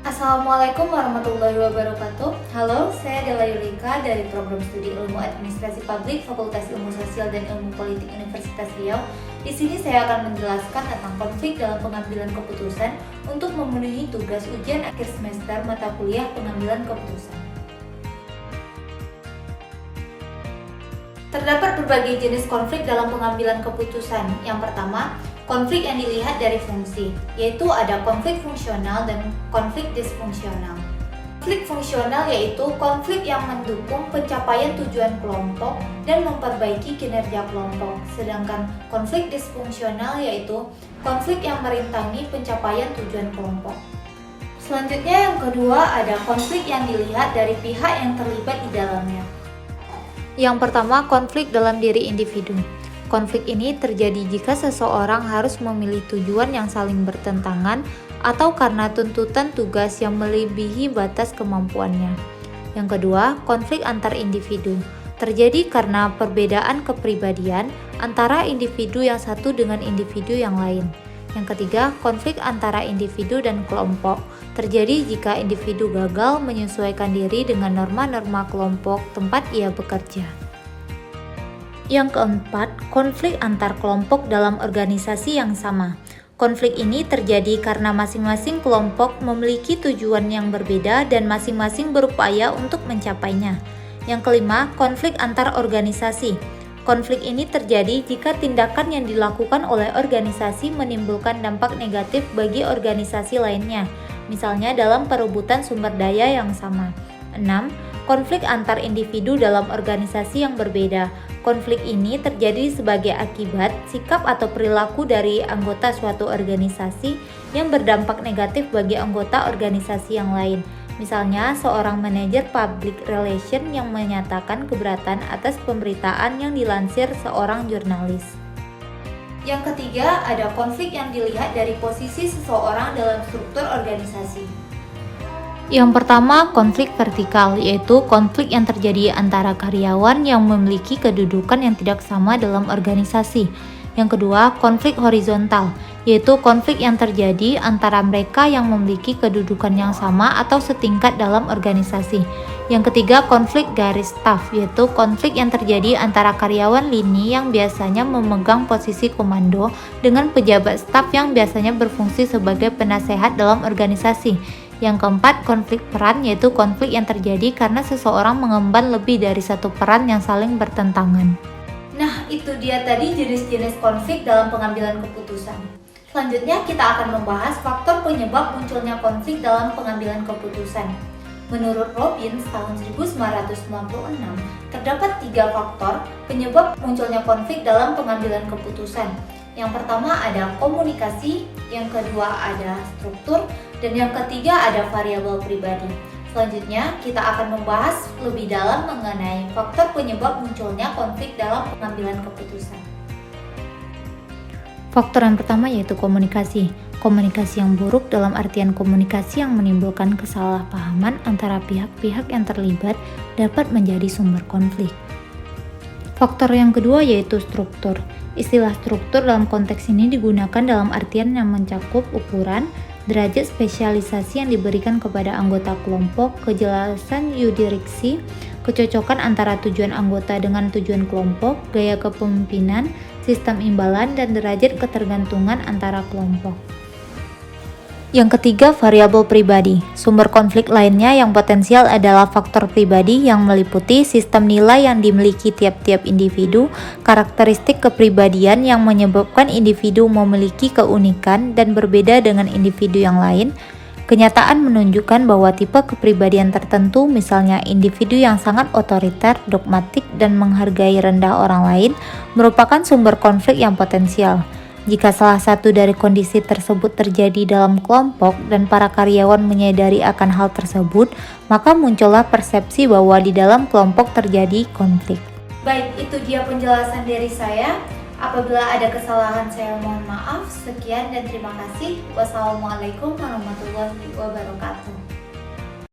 Assalamualaikum warahmatullahi wabarakatuh. Halo, saya Dela Yulika dari Program Studi Ilmu Administrasi Publik Fakultas Ilmu Sosial dan Ilmu Politik Universitas Riau. Di sini saya akan menjelaskan tentang konflik dalam pengambilan keputusan untuk memenuhi tugas ujian akhir semester mata kuliah pengambilan keputusan. Terdapat berbagai jenis konflik dalam pengambilan keputusan. Yang pertama, konflik yang dilihat dari fungsi, yaitu ada konflik fungsional dan konflik disfungsional. Konflik fungsional yaitu konflik yang mendukung pencapaian tujuan kelompok dan memperbaiki kinerja kelompok. Sedangkan konflik disfungsional yaitu konflik yang merintangi pencapaian tujuan kelompok. Selanjutnya yang kedua ada konflik yang dilihat dari pihak yang terlibat di dalamnya. Yang pertama, konflik dalam diri individu. Konflik ini terjadi jika seseorang harus memilih tujuan yang saling bertentangan atau karena tuntutan tugas yang melebihi batas kemampuannya. Yang kedua, konflik antar individu. Terjadi karena perbedaan kepribadian antara individu yang satu dengan individu yang lain. Yang ketiga, konflik antara individu dan kelompok. Terjadi jika individu gagal menyesuaikan diri dengan norma-norma kelompok tempat ia bekerja. Yang keempat, konflik antar kelompok dalam organisasi yang sama. Konflik ini terjadi karena masing-masing kelompok memiliki tujuan yang berbeda dan masing-masing berupaya untuk mencapainya. Yang kelima, konflik antar organisasi. Konflik ini terjadi jika tindakan yang dilakukan oleh organisasi menimbulkan dampak negatif bagi organisasi lainnya, misalnya dalam perebutan sumber daya yang sama. 6. Konflik antar individu dalam organisasi yang berbeda. Konflik ini terjadi sebagai akibat sikap atau perilaku dari anggota suatu organisasi yang berdampak negatif bagi anggota organisasi yang lain. Misalnya, seorang manajer public relation yang menyatakan keberatan atas pemberitaan yang dilansir seorang jurnalis. Yang ketiga, ada konflik yang dilihat dari posisi seseorang dalam struktur organisasi. Yang pertama, konflik vertikal, yaitu konflik yang terjadi antara karyawan yang memiliki kedudukan yang tidak sama dalam organisasi. Yang kedua, konflik horizontal, yaitu konflik yang terjadi antara mereka yang memiliki kedudukan yang sama atau setingkat dalam organisasi. Yang ketiga, konflik garis staf, yaitu konflik yang terjadi antara karyawan lini yang biasanya memegang posisi komando dengan pejabat staf yang biasanya berfungsi sebagai penasehat dalam organisasi. Yang keempat, konflik peran, yaitu konflik yang terjadi karena seseorang mengemban lebih dari satu peran yang saling bertentangan. Nah, itu dia tadi jenis-jenis konflik dalam pengambilan keputusan. Selanjutnya kita akan membahas faktor penyebab munculnya konflik dalam pengambilan keputusan. Menurut Robbins tahun 1996, terdapat 3 faktor penyebab munculnya konflik dalam pengambilan keputusan. Yang pertama ada komunikasi, yang kedua ada struktur, dan yang ketiga ada variabel pribadi. Selanjutnya, kita akan membahas lebih dalam mengenai faktor penyebab munculnya konflik dalam pengambilan keputusan. Faktor yang pertama yaitu komunikasi. Komunikasi yang buruk dalam artian komunikasi yang menimbulkan kesalahpahaman antara pihak-pihak yang terlibat dapat menjadi sumber konflik. Faktor yang kedua yaitu struktur. Istilah struktur dalam konteks ini digunakan dalam artian yang mencakup ukuran, derajat spesialisasi yang diberikan kepada anggota kelompok, kejelasan yurisdiksi, kecocokan antara tujuan anggota dengan tujuan kelompok, gaya kepemimpinan, sistem imbalan, dan derajat ketergantungan antara kelompok. Yang ketiga, variabel pribadi. Sumber konflik lainnya yang potensial adalah faktor pribadi yang meliputi sistem nilai yang dimiliki tiap-tiap individu, karakteristik kepribadian yang menyebabkan individu memiliki keunikan dan berbeda dengan individu yang lain. Kenyataan menunjukkan bahwa tipe kepribadian tertentu, misalnya individu yang sangat otoriter, dogmatik, dan menghargai rendah orang lain, merupakan sumber konflik yang potensial. Jika salah satu dari kondisi tersebut terjadi dalam kelompok dan para karyawan menyadari akan hal tersebut, maka muncullah persepsi bahwa di dalam kelompok terjadi konflik. Baik, itu dia penjelasan dari saya. Apabila ada kesalahan, saya mohon maaf. Sekian dan terima kasih. Wassalamualaikum warahmatullahi wabarakatuh.